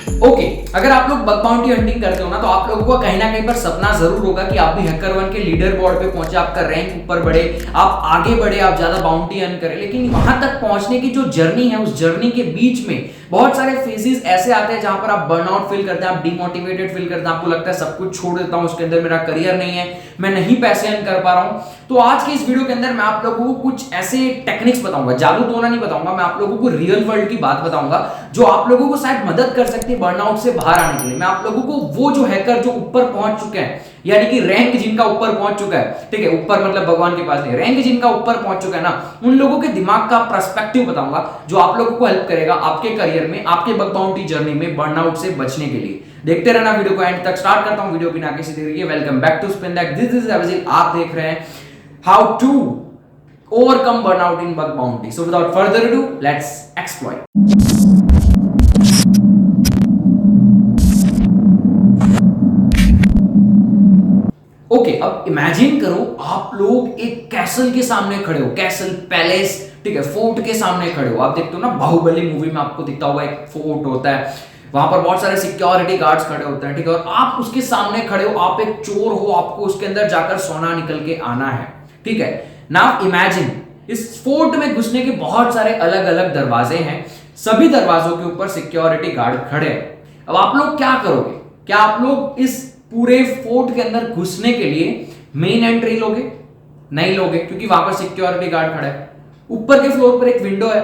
Okay, अगर आप लोग बग बाउंटी हंटिंग करते हो ना, तो आप लोगों का कहीं ना कहीं पर सपना जरूर होगा कि आप भी हैकर1 के लीडर बोर्ड पे पहुंचे, आपका रैंक ऊपर बढ़े, आप आगे बढ़े, आप ज्यादा बाउंटी अर्न करें। लेकिन वहां तक पहुंचने की जो जर्नी है, उस जर्नी के बीच में बहुत सारे फेजेस ऐसे आते हैं जहां पर आप बर्नआउट फील करते हैं, आप डिमोटिवेटेड फील करते हैं, आपको लगता है सब कुछ छोड़ देता हूं, उसके अंदर मेरा करियर नहीं है, मैं नहीं पैसे अर्न कर पा रहा हूं। तो आज के इस वीडियो के अंदर मैं आप लोगों को कुछ ऐसे टेक्निक्स बताऊंगा, जादू टोना नहीं बताऊंगा, मैं आप लोगों को रियल वर्ल्ड की बात बताऊंगा जो आप लोगों को शायद मदद कर सकती है बर्नआउट से बाहर आने के लिए। मैं आप लोगों को वो जो हैकर जो ऊपर पहुंच चुके हैं, यानी कि रैंक जिनका ऊपर पहुंच चुका है, ठीक है, ऊपर मतलब भगवान के पास नहीं, रैंक जिनका ऊपर पहुंच चुका है ना, उन लोगों के दिमाग का पर्सपेक्टिव बताऊंगा जो आप लोगों को हेल्प करेगा आपके करियर में, आपके बग बाउंटी जर्नी में बर्नआउट से बचने के लिए। देखते रहना वीडियो को एंड तक। स्टार्ट करता हूं वीडियो बिना किसी देरी के। Welcome back to Spin That, this is Abhijit, आप देख रहे हैं how to overcome burnout in bug bounty. So without further ado, let's exploit. Okay, अब इमेजिन करो आप लोग एक कैसल के सामने खड़े हो, कैसल पैलेस, ठीक है, फोर्ट के सामने खड़े हो। आप देखते हो ना बाहुबली मूवी में आपको दिखता होगा एक फोर्ट होता है, वहां पर बहुत सारे सिक्योरिटी गार्ड्स खड़े होते हैं, ठीक है, और आप उसके सामने खड़े हो, आप एक चोर हो, आपको उसके अंदर जाकर सोना निकल के आना है, ठीक है। नाउ इमेजिन इस फोर्ट में घुसने के बहुत सारे अलग अलग दरवाजे हैं, सभी दरवाजों के ऊपर सिक्योरिटी गार्ड खड़े हैं। अब आप लोग क्या करोगे? क्या आप लोग इस पूरे फोर्ट के अंदर घुसने के लिए मेन एंट्री लोगे? नहीं लोगे, क्योंकि वहां पर सिक्योरिटी गार्ड खड़ा है। ऊपर के फ्लोर पर एक विंडो है,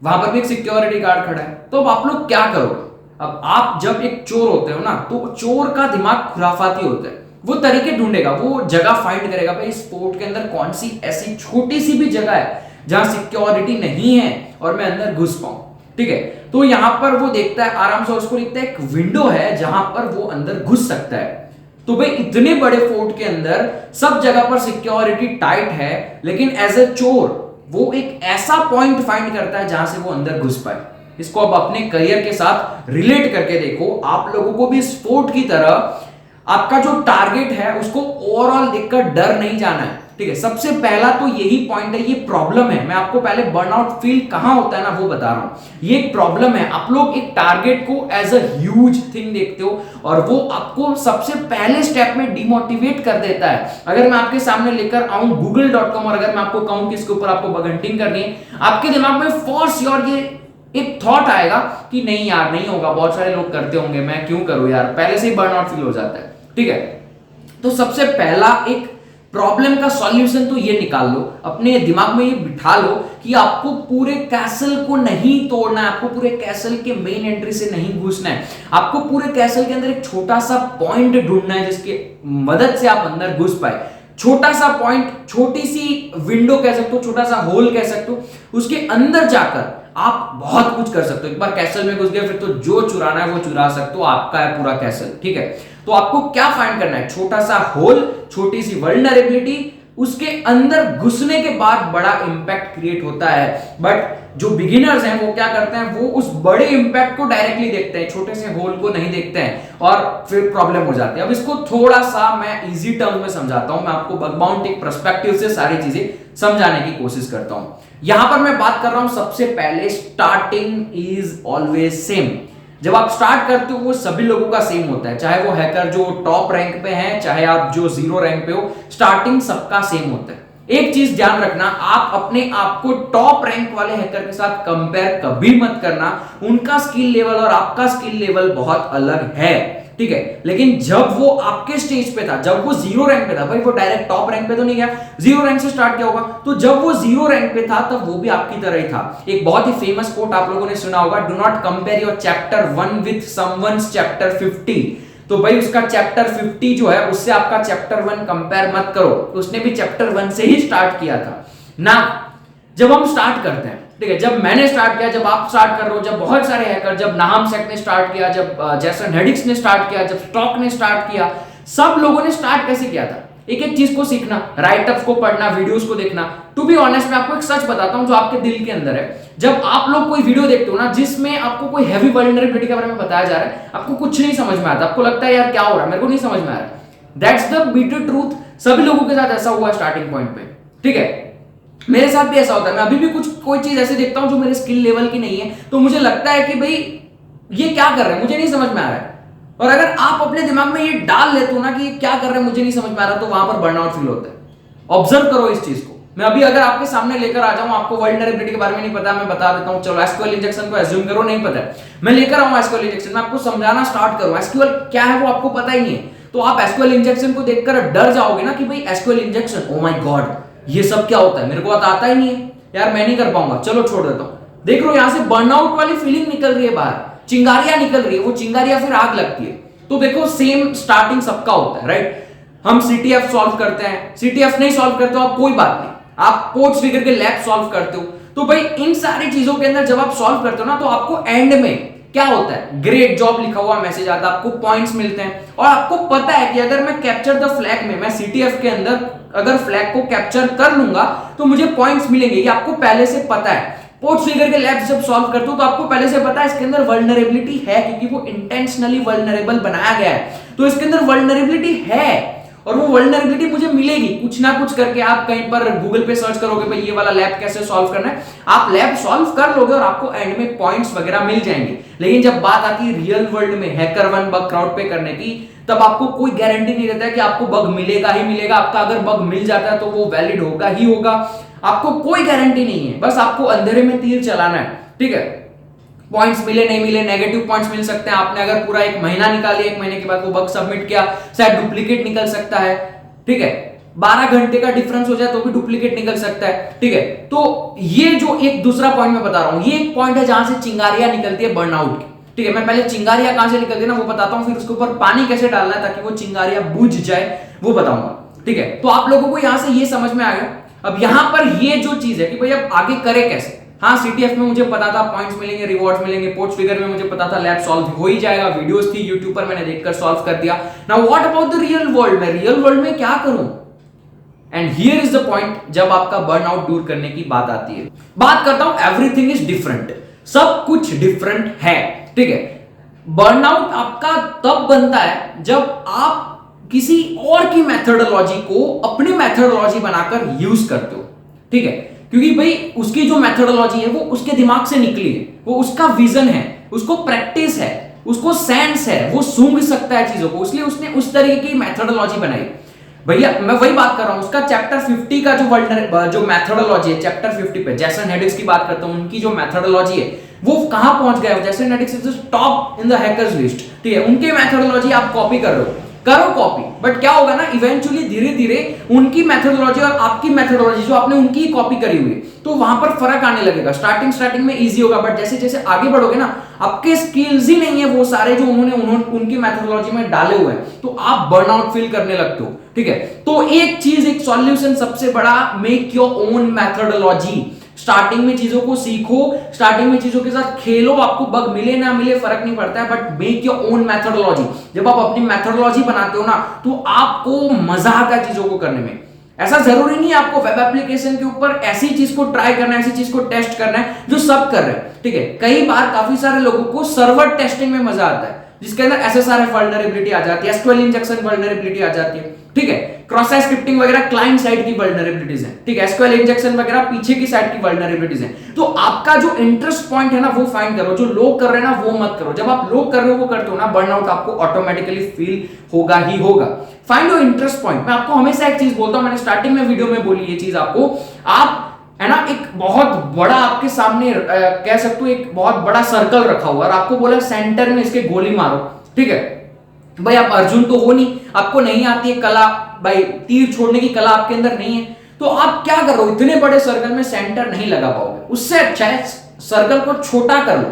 वहां पर भी एक सिक्योरिटी गार्ड खड़ा है। तो अब आप लोग क्या करोगे? अब आप जब एक चोर होते हो ना, तो चोर का दिमाग खुराफाती होता है, वो तरीके ढूंढेगा, वो जगह फाइंड करेगा भाई इस फोर्ट के अंदर कौन सी ऐसी छोटी सी भी जगह है जहां सिक्योरिटी नहीं है और मैं अंदर घुस पाऊं, ठीक है। तो यहां पर वो देखता है आराम से, उसको लिखता है एक विंडो है जहां पर वो अंदर घुस सकता है। तो भाई इतने बड़े फोर्ट के अंदर सब जगह पर सिक्योरिटी टाइट है, लेकिन एज ए चोर वो एक ऐसा पॉइंट फाइंड करता है जहां से वो अंदर घुस पाए। इसको अब अपने करियर के साथ रिलेट करके देखो। आप लोगों को भी इस फोर्ट की तरह आपका जो टारगेट है उसको ओवरऑल देखकर डर नहीं जाना है, ठीक है। सबसे पहला तो यही पॉइंट है, ये प्रॉब्लम है। मैं आपको पहले बर्नआउट फील कहां होता है ना वो बता रहा हूं। ये एक प्रॉब्लम है, आप लोग एक टारगेट को एज अ ह्यूज थिंग देखते हो और वो आपको सबसे पहले स्टेप में डिमोटिवेट कर देता है। अगर मैं आपके सामने लेकर आऊं google.com और अगर मैं आपको कहूं कि इसके ऊपर आपको बग हंटिंग करनी है, आपके दिमाग में फॉर श्योर ये एक थॉट आएगा कि नहीं यार नहीं होगा, बहुत सारे लोग करते होंगे, मैं क्यों करूं यार, पहले से ही बर्नआउट फील हो जाता है, ठीक है। तो सबसे पहला एक प्रॉब्लम का सॉल्यूशन तो ये निकाल लो, अपने दिमाग में ये बिठा लो कि आपको पूरे कैसल को नहीं तोड़ना है, आपको पूरे कैसल के मेन एंट्री से नहीं घुसना है, आपको पूरे कैसल के अंदर एक छोटा सा पॉइंट ढूंढना है जिसके मदद से आप अंदर घुस पाए। छोटा सा पॉइंट, छोटी सी विंडो कह सकते हो, छोटा सा होल कह सकते हो, उसके अंदर जाकर आप बहुत कुछ कर सकते हो। एक बार कैसल में घुस गए फिर तो जो चुराना है वो चुरा सकते हो, आपका है पूरा कैसल, ठीक है। तो आपको क्या फाइंड करना है? छोटा सा होल, छोटी सी वल्नरेबिलिटी, उसके अंदर घुसने के बाद बड़ा इंपैक्ट क्रिएट होता है। बट जो बिगिनर्स हैं वो क्या करते हैं, वो उस बड़े इंपैक्ट को डायरेक्टली देखते हैं, छोटे से होल को नहीं देखते हैं और फिर प्रॉब्लम हो जाती है। अब इसको थोड़ा सा मैं इजी टर्म्स में समझाता हूं, मैं आपको बग बाउंटी पर्सपेक्टिव से सारी चीजें समझाने की कोशिश करता हूं। यहां पर मैं बात कर रहा हूं सबसे पहले, स्टार्टिंग इज ऑलवेज सेम। जब आप स्टार्ट करते हो वो सभी लोगों का सेम होता है, चाहे वो हैकर जो टॉप रैंक पे है, चाहे आप जो जीरो रैंक पे हो, स्टार्टिंग सबका सेम होता है। एक चीज ध्यान रखना, आप अपने आप को टॉप रैंक वाले हैकर के साथ कंपेयर कभी मत करना, उनका स्किल लेवल और आपका स्किल लेवल बहुत अलग है, ठीक है। लेकिन जब वो आपके स्टेज पे था, जब वो जीरो रैंक पे था, भाई वो डायरेक्ट टॉप रैंक पे तो नहीं गया, जीरो रैंक से स्टार्ट किया होगा, तो जब वो जीरो रैंक पे था तब वो भी आपकी तरह ही था। एक बहुत ही फेमस कोट आप लोगों ने सुना होगा, do not compare your chapter 1 with someone's chapter 50। तो भाई उसका चैप्टर 50 जो है उससे आपका चैप्टर 1 कंपेयर मत करो, उसने भी चैप्टर 1 से ही स्टार्ट किया था ना। जब हम स्टार्ट करते हैं, ठीक है, जब मैंने स्टार्ट किया, जब आप स्टार्ट कर रहे हो, जब बहुत सारे हैकर, जब नाहम सेक ने स्टार्ट किया, जब जैसन हेडिक्स ने स्टार्ट किया, जब स्टॉक ने स्टार्ट किया, सब लोगों ने स्टार्ट कैसे किया था? एक एक चीज को सीखना, राइटअप्स को पढ़ना, वीडियोस को देखना। टू बी ऑनेस्ट मैं आपको एक सच बताता हूं जो आपके दिल के अंदर है, जब आप लोग कोई वीडियो देखते हो ना जिसमें आपको कोई हैवी वल्नरेबिलिटी के बारे में बताया जा रहा है, आपको कुछ नहीं समझ में आता, आपको लगता है यार क्या हो रहा है, मेरे को नहीं समझ में आ रहा है। That's the bitter truth. सभी लोगों के साथ ऐसा हुआ स्टार्टिंग पॉइंट पे, ठीक है। मेरे साथ भी ऐसा होता है, मैं अभी भी कोई चीज ऐसे देखता हूं जो मेरे स्किल लेवल की नहीं है, तो मुझे लगता है कि भाई ये क्या कर रहे हैं मुझे नहीं समझ में आ रहा है। और अगर आप अपने दिमाग में ये डाल लेते हो ना कि ये क्या कर रहे हैं मुझे नहीं समझ में आ रहा, तो वहां पर बर्नआउट फील होता है। ऑब्जर्व करो इस चीज को। मैं अभी अगर आपके सामने लेकर आ जाऊं, आपको वल्नरेबिलिटी के बारे में नहीं पता, मैं बता देता हूं। चलो एसक्यूएल इंजेक्शन को एज्यूम करो नहीं पता है, मैं लेकर आऊं एसक्यूएल इंजेक्शन, मैं आपको समझाना स्टार्ट करूं एसक्यूएल क्या है वो आपको पता ही नहीं है, तो आप एसक्यूएल इंजेक्शन को देखकर डर जाओगे ना कि भाई SQL injection, oh my God ये सब क्या होता है, मेरे को आता ही नहीं है यार, मैं नहीं कर पाऊंगा, चलो छोड़ देता हूं। देख लो यहां से बर्नआउट वाली फीलिंग निकल रही है बाहर, चिंगारियां निकल रही है, वो चिंगारियां फिर आग लगती है। तो देखो सेम स्टार्टिंग सबका होता है, राइट। हम सीटीएफ सॉल्व करते हैं, सीटीएफ नहीं सॉल्व करते हो आप कोई बात नहीं, आप पोर्ट्स फिगर के लैब सॉल्व करते हो, तो भाई इन सारी चीजों के अंदर जब आप सॉल्व करते हो ना, तो आपको एंड में क्या होता है, ग्रेट जॉब लिखा हुआ मैसेज आता है, आपको पॉइंट्स मिलते हैं, और आपको पता है कि अगर मैं कैप्चर द फ्लैग में, मैं सीटीएफ के अंदर अगर फ्लैग को कैप्चर कर लूंगा तो मुझे पॉइंट्स मिलेंगे, ये आपको पहले से पता है। पोर्ट्स फिगर के लैब जब सॉल्व करते हो तो आपको पहले से पता है इसके अंदर वल्नरेबिलिटी है, क्योंकि वो इंटेंशनली वल्नरेबल बनाया गया है, तो इसके अंदर वल्नरेबिलिटी है, और वो वल्नरेबिलिटी मुझे मिलेगी कुछ ना कुछ करके। आप कहीं पर गूगल पे सर्च करोगे भाई ये वाला लैब कैसे सॉल्व करना है, आप लैब सॉल्व कर लोगे और आपको एंड में पॉइंट्स वगैरह मिल जाएंगे। लेकिन जब बात आती है रियल वर्ल्ड में हैकर वन बग क्राउड पे करने की, तब आपको कोई गारंटी नहीं रहता है कि आपको बग मिलेगा ही मिलेगा। आपका अगर बग मिल जाता है तो वो वैलिड होगा ही होगा, आपको कोई गारंटी नहीं है, बस आपको अंधेरे में तीर चलाना है, ठीक है। पॉइंट्स मिले नहीं मिले, नेगेटिव पॉइंट्स मिल सकते हैं, आपने अगर पूरा एक महीना निकाली, एक महीने के बाद वो बग सबमिट किया, शायद डुप्लीकेट निकल सकता है, ठीक है। 12 घंटे का डिफरेंस हो जाए तो भी डुप्लीकेट निकल सकता है, ठीक है। तो ये जो एक दूसरा पॉइंट मैं बता रहा हूं, ये एक पॉइंट है जहां से चिंगारियां निकलती है बर्नआउट की, ठीक है। मैं पहले चिंगारियां कहां से निकलती है ना वो बताता हूं, फिर उसके ऊपर पानी कैसे डालना है ताकि वो चिंगारियां बुझ जाए वो बताऊंगा, ठीक है। तो आप लोगों को यहां से ये समझ में आ गया। अब यहां पर ये जो चीज है कि भाई अब आगे करे कैसे, हाँ सीटीएफ में मुझे पता था पॉइंट्स मिलेंगे, रिवॉर्ड्स मिलेंगे, पोर्ट्स फिगर में मुझे पता था लैब सॉल्व हो ही जाएगा, वीडियोस थी यूट्यूब पर मैंने देखकर सॉल्व कर दिया। Now what about the real world, मैं रियल वर्ल्ड में क्या करूं? And here is the point, जब आपका बर्नआउट दूर करने की बात आती है। बात करता हूं एवरीथिंग इज डिफरेंट, सब कुछ डिफरेंट है, ठीक है। बर्नआउट आपका तब बनता है जब आप किसी और की मेथोडोलॉजी को अपनी मेथोडोलॉजी बनाकर यूज करते हो, ठीक है। क्योंकि भाई उसकी जो मेथोडोलॉजी है वो उसके दिमाग से निकली है, वो उसका विजन है, उसको प्रैक्टिस है, उसको सेंस है, वो सूंघ सकता है चीजों को, इसलिए उसने उस तरीके की मेथोडोलॉजी बनाई। भैया मैं वही बात कर रहा हूं, उसका चैप्टर 50 का जो मेथोडोलॉजी है, चैप्टर 50 पे जैसन हेडिक्स की बात करता हूं, उनकी जो मेथोडोलॉजी है वो कहां पहुंच गया है। Jason Haddix is top in the hackers list, ठीक है। उनके मेथोडोलॉजी आप कॉपी कर रहे हो, करो कॉपी, बट क्या होगा ना इवेंचुअली धीरे धीरे उनकी मेथोडोलॉजी और आपकी मेथोडोलॉजी जो आपने उनकी कॉपी करी हुई है, तो वहां पर फर्क आने लगेगा। स्टार्टिंग में इजी होगा, बट जैसे जैसे आगे बढ़ोगे ना, आपके स्किल्स ही नहीं है वो सारे जो उन्होंने उनकी मेथोडोलॉजी में डाले हुए हैं, तो आप बर्नआउट फील करने लगते हो, ठीक है। तो एक चीज, एक सॉल्यूशन सबसे बड़ा, make your own methodology. Starting में चीजों को सीखो, स्टार्टिंग में चीजों के साथ खेलो, आपको बग मिले ना मिले फर्क नहीं पड़ता है, but make your own methodology. जब आप अपनी मेथोडोलॉजी बनाते हो ना, तो आपको मजा आता है चीजों को करने में। ऐसा जरूरी नहीं है आपको वेब एप्लीकेशन के ऊपर ऐसी चीज को ट्राई करना है, ऐसी चीज को टेस्ट करना है जो सब कर रहे हैं, ठीक है। कई बार काफी सारे लोगों को सर्वर टेस्टिंग में मजा आता है, जिसके अंदर एसएसआरएफ वल्नरेबिलिटी आ जाती है, एसक्यूएल इंजेक्शन वल्नरेबिलिटी आ जाती है, ठीक है। क्रॉस साइट स्क्रिप्टिंग वगैरह क्लाइंट साइड की वल्नरेबिलिटीज हैं, ठीक है। एसक्यूएल इंजेक्शन वगैरह पीछे की साइड की वल्नरेबिलिटीज हैं। तो आपका जो इंटरेस्ट पॉइंट है ना वो फाइंड करो, जो लोग कर रहे हैं ना वो मत करो। जब आप लोग कर रहे हो वो करते हो ना, बर्नआउट आपको ऑटोमेटिकली फील होगा ही होगा। Find your interest point. मैं आपको हमेशा एक चीज बोलता हूं, मैंने स्टार्टिंग में वीडियो में बोली ये चीज आपको, आप है ना एक बहुत बड़ा आपके सामने कह सकते हो एक बहुत बड़ा सर्कल रखा हुआ और आपको बोला सेंटर में इसके गोली मारो, ठीक है। भाई आप अर्जुन तो हो नहीं, आपको नहीं आती है कला, भाई तीर छोड़ने की कला आपके अंदर नहीं है, तो आप क्या कर रहे हो, इतने बड़े सर्कल में सेंटर नहीं लगा पाओगे। उससे अच्छा है सर्कल को छोटा कर लो,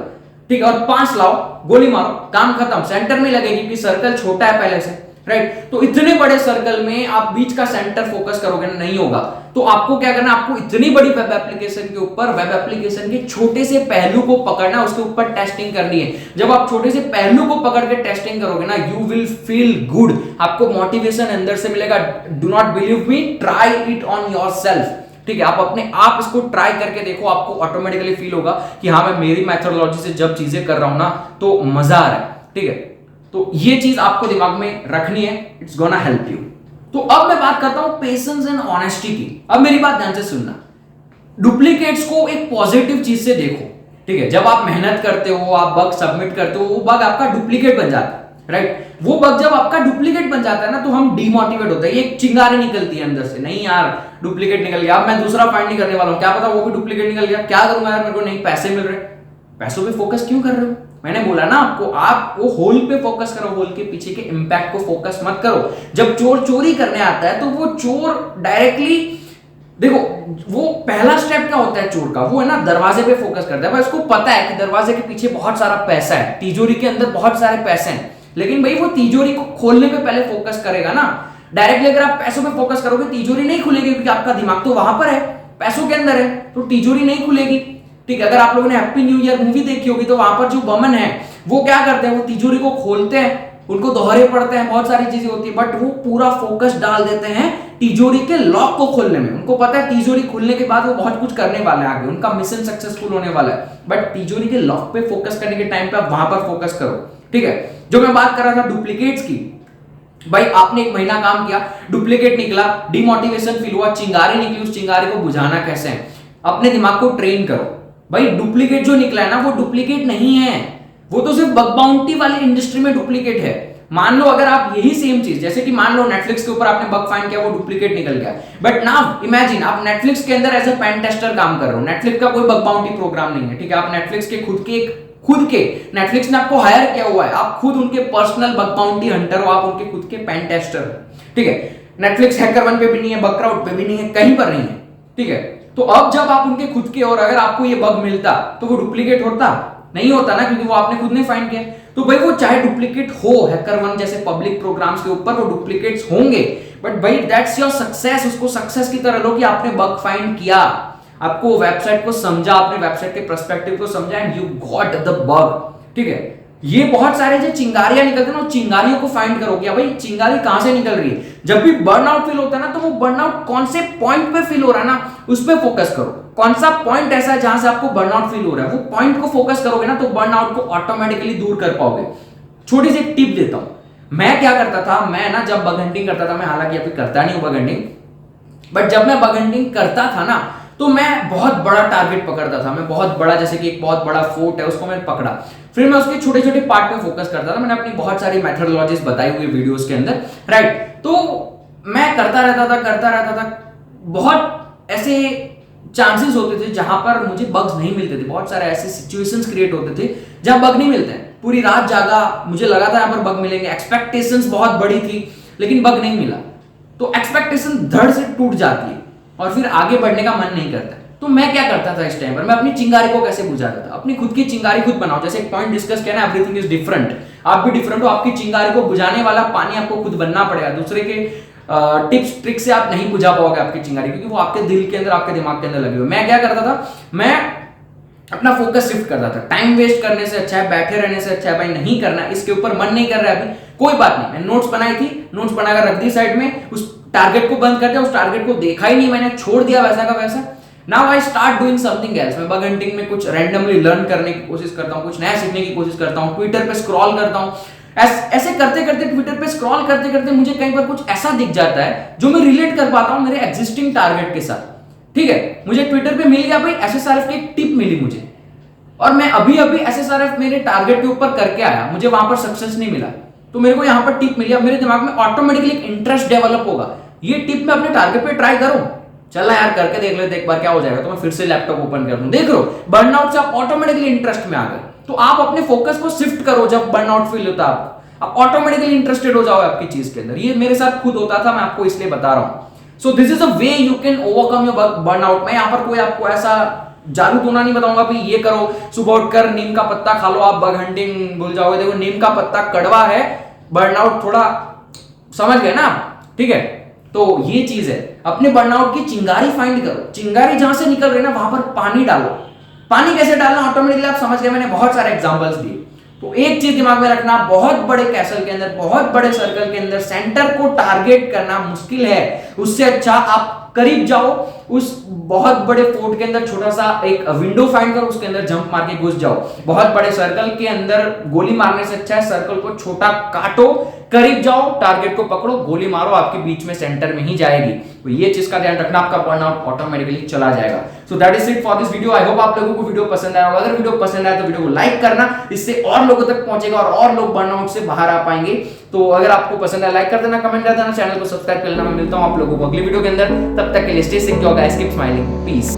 ठीक है, और 5 लाओ, गोली मारो, काम खत्म। सेंटर में लगेगी कि सर्कल छोटा है पहले से, राइट। तो इतने बड़े सर्कल में आप बीच का सेंटर फोकस करोगे ना, नहीं होगा। तो आपको क्या करना, आपको इतनी बड़ी वेब एप्लीकेशन के ऊपर वेब एप्लीकेशन के छोटे से पहलू को पकड़ना, उसके ऊपर टेस्टिंग करनी है। जब आप छोटे से पहलू को पकड़ के टेस्टिंग करोगे ना, यू विल फील गुड, आपको मोटिवेशन अंदर से मिलेगा। Do not believe me, try it on yourself, ठीक है। आप अपने आप इसको ट्राई करके देखो, आपको ऑटोमेटिकली फील होगा कि हाँ मैं मेरी मेथोडोलॉजी से जब चीजें कर रहा हूं ना तो मजा आ रहा है, ठीक है। तो ये चीज आपको दिमाग में रखनी है, इट्स गोना हेल्प यू। तो अब मैं बात करता हूं पेशेंस एंड ऑनेस्टी की। अब मेरी बात ध्यान से सुनना, डुप्लीकेट्स को एक पॉजिटिव चीज से देखो, ठीक है, जब आप मेहनत करते हो, आप बग सबमिट करते हो, वो बग आपका डुप्लीकेट बन जाता है, राइट। वो बग जब आपका डुप्लीकेट बन जाता है ना, तो हम डिमोटिवेट होते हैं, ये एक चिंगारी निकलती है अंदर से, नहीं यार डुप्लीकेट निकल गया, अब मैं दूसरा फाइंड नहीं करने वाला हूं, क्या पता वो भी डुप्लीकेट निकल गया, क्या करूंगा यार, मेरे को नहीं पैसे मिल रहे। पैसों पे फोकस क्यों कर रहे हो? मैंने बोला ना आपको, आप वो होल पे फोकस करो, होल के पीछे के इंपैक्ट को फोकस मत करो। जब चोर चोरी करने आता है तो वो चोर डायरेक्टली, देखो वो पहला स्टेप क्या होता है चोर का, वो है ना दरवाजे पे फोकस करता है, भाई उसको पता है कि दरवाजे के पीछे बहुत सारा पैसा है, तिजोरी के अंदर बहुत सारे पैसे हैं, लेकिन भाई वो तिजोरी को खोलने पे पहले फोकस करेगा ना। डायरेक्टली अगर आप पैसों पे फोकस करोगे, तिजोरी नहीं खुलेगी, क्योंकि आपका दिमाग तो वहां पर है, पैसों के अंदर है, तो तिजोरी नहीं खुलेगी। ठीक है, अगर आप लोगों ने हैप्पी न्यू ईयर मूवी देखी होगी, तो वहां पर जो बमन है वो क्या करते हैं, वो तिजोरी को खोलते हैं, उनको दोहरे पड़ते हैं, बहुत सारी चीजें होती है, बट वो पूरा फोकस डाल देते हैं तिजोरी के लॉक को खोलने में। उनको पता है तिजोरी खुलने के बाद वो बहुत कुछ करने वाले हैं आगे, उनका मिशन सक्सेसफुल होने वाला है, बट तिजोरी के लॉक पे फोकस करने के टाइम पे आप वहां पर फोकस करो। ठीक है, जो मैं बात कर रहा था डुप्लीकेट्स की, भाई आपने एक महीना काम किया, डुप्लीकेट निकला, डिमोटिवेशन फील हुआ, चिंगारी निकली, उस चिंगारी को बुझाना कैसे है, अपने दिमाग को ट्रेन करो। भाई डुप्लीकेट जो निकला है ना, वो डुप्लीकेट नहीं है, वो तो सिर्फ बग बाउंटी वाली इंडस्ट्री में डुप्लीकेट है। मान लो अगर आप यही सेम चीज, जैसे कि मान लो नेटफ्लिक्स के ऊपर आपने बग फाइंड किया, वो डुप्लीकेट निकल गया, बट नाउ इमेजिन आप नेटफ्लिक्स के अंदर एज ए पेन टेस्टर काम कर रहे हो। नेटफ्लिक्स का कोई बग बाउंटी प्रोग्राम नहीं है, ठीक है, आप नेटफ्लिक्स के खुद के नेटफ्लिक्स ने आपको हायर किया हुआ है, आप खुद उनके पर्सनल बग बाउंटी हंटर हो, आप उनके खुद के पेन टेस्टर हो। ठीक है, नेटफ्लिक्स हैकर1 पे भी नहीं है, बगक्राउड पे भी नहीं है, कहीं पर नहीं है। ठीक है, तो अब जब आप उनके खुद के, और अगर आपको ये बग मिलता तो वो डुप्लीकेट होता नहीं होता ना, क्योंकि वो आपने खुद ने फाइंड किया। तो भाई वो चाहे डुप्लीकेट हो, हैकर1 जैसे पब्लिक प्रोग्राम्स के ऊपर वो डुप्लीकेट्स होंगे, बट भाई दैट्स योर सक्सेस, उसको सक्सेस की तरह लो कि आपने बग फाइंड किया, आपको वेबसाइट को समझा, आपने वेबसाइट के पर्सपेक्टिव को समझा and you got the bug. ठीक है, ये बहुत सारे जो चिंगारियां निकलते हैं ना, चिंगारियों को फाइंड करो कि भाई चिंगारी कहां से निकल रही है। जब भी बर्नआउट फील होता है ना, तो वो बर्नआउट कौन से पॉइंट पे फील हो रहा है ना, उस पे फोकस करो। कौन सा पॉइंट ऐसा है जहां से आपको बर्नआउट फील हो रहा है, वो पॉइंट को फोकस करोगे ना, तो बर्नआउट को ऑटोमेटिकली दूर कर पाओगे। छोटी सी एक टिप देता हूं, मैं क्या करता था, मैं ना जब बग हंटिंग करता था, मैं हालांकि अभी करता नहीं हूं बग हंटिंग, बट जब मैं बग हंटिंग करता था ना, तो मैं बहुत बड़ा टारगेट पकड़ता था, मैं बहुत बड़ा, जैसे कि एक बहुत बड़ा फोर्ट है, उसको मैंने पकड़ा, फिर मैं उसके छोटे छोटे पार्ट पे फोकस करता था। मैंने अपनी बहुत सारी मेथोडोलॉजीज बताई हुई वीडियोस के अंदर, राइट। तो मैं करता रहता था। बहुत ऐसे चांसेस होते थे जहां पर मुझे बग्स नहीं मिलते थे, बहुत सारे ऐसे सिचुएशंस क्रिएट होते थे जहां बग नहीं मिलते हैं। पूरी रात जागा, मुझे लगा था यहाँ पर बग मिलेंगे, एक्सपेक्टेशंस बहुत बड़ी थी, लेकिन बग नहीं मिला, तो एक्सपेक्टेशन धड़ से टूट जाती है और फिर आगे बढ़ने का मन नहीं करता। तो मैं क्या करता था इस टाइम पर, मैं अपनी चिंगारी को कैसे बुझाता था, अपनी खुद की चिंगारी खुद बनाओ। जैसे एक पॉइंट डिस्कस किया ना, एवरीथिंग इज डिफरेंट, आप भी डिफरेंट हो, आपकी चिंगारी को बुझाने वाला पानी आपको खुद बनना पड़ेगा। दूसरे के टिप्स ट्रिक से आप नहीं बुझा पाओगे आपकी चिंगारी, क्योंकि वो आपके दिल के अंदर, आपके दिमाग के अंदर लगे हुए। मैं क्या करता था, मैं अपना फोकस शिफ्ट करता था। टाइम वेस्ट करने से अच्छा है, बैठे रहने से अच्छा है, भाई नहीं करना, इसके ऊपर मन नहीं कर रहा है अभी, कोई बात नहीं। मैं नोट्स बनाई थी, नोट्स बनाकर रख दी साइड में, उस टारगेट को बंद कर दिया, उस टारगेट को देखा ही नहीं, मैंने छोड़ दिया वैसा का वैसा। Now I start doing something else. मैं बग हंटिंग में कुछ रैंडमली लर्न करने की कोशिश करता हूँ, कुछ नया सीखने की कोशिश करता हूँ, ट्विटर पे स्क्रॉल करता हूँ। ऐसे करते करते, ट्विटर पे स्क्रॉल करते करते मुझे कहीं पर कुछ ऐसा दिख जाता है जो मैं रिलेट कर पाता हूँ मेरे एग्जिस्टिंग टारगेट के साथ। ठीक है, मुझे ट्विटर पे मिल गया भाई एसएसआरएफ की एक टिप मिली मुझे, और मैं अभी एसएसआरएफ मेरे टारगेट के ऊपर करके आया, मुझे वहां पर सक्सेस नहीं मिला, तो मेरे को यहाँ पर टिप मिली। अब मेरे दिमाग में ऑटोमेटिकली एक इंटरेस्ट डेवलप होगा, ये टिप मैं अपने टारगेट पे ट्राई करूं, चला यार करके देख लेते एक बार क्या हो जाएगा। तो मैं फिर से लैपटॉप ओपन कर दूं, देख लो बर्नआउट से आप ऑटोमेटिकली इंटरेस्ट में आ गए। तो आप अपने फोकस को शिफ्ट करो, जब बर्नआउट फील होता है आप ऑटोमेटिकली इंटरेस्टेड हो जाओ आपकी चीज के अंदर। ये मेरे साथ खुद होता था, मैं आपको इसलिए बता रहा हूं। So this is a way you can overcome your burnout. मैं यहाँ पर कोई आपको ऐसा जादू टोना नहीं बताऊंगा भाई ये करो, सुबह उठकर नीम का पत्ता खा लो, आप बग हंटिंग भूल जाओगे। देखो नीम का पत्ता कड़वा है, बर्नआउट थोड़ा, समझ गए ना, ठीक है। तो ये चीज है, अपने बर्नआउट की चिंगारी फाइंड करो, चिंगारी जहां से निकल रही है ना वहां पर पानी डालो। पानी कैसे डालना ऑटोमेटिकली आप समझ गए, मैंने बहुत सारे एग्जांपल्स दिए। तो एक चीज दिमाग में रखना, बहुत बड़े कैसल के अंदर, बहुत बड़े सर्कल के अंदर सेंटर को टारगेट करना मुश्किल है, उससे अच्छा आप करीब जाओ, उस बहुत बड़े फोर्ट के अंदर छोटा सा एक विंडो फाइंड करो, उसके अंदर जंप मार के घुस जाओ। बहुत बड़े सर्कल के अंदर गोली मारने से अच्छा है सर्कल को छोटा काटो, करीब जाओ, टारगेट को पकड़ो, गोली मारो, आपके बीच में सेंटर में ही जाएगी। तो ये चीज का ध्यान रखना, आपका पॉइंट आउट ऑटोमेटिकली चला जाएगा। So that is it for this video. I hope आप लोगों को वीडियो पसंद आया होगा। अगर वीडियो पसंद आया तो वीडियो को लाइक करना, इससे और लोगों तक पहुंचेगा और लोग बर्नआउट से बाहर आ पाएंगे। तो अगर आपको पसंद है लाइक कर देना, कमेंट कर देना, चैनल को सब्सक्राइब कर लेना। मैं मिलता हूं आप लोगों को अगली वीडियो के अंदर, तब तक के लिए stay secure guys, keep smiling, piece.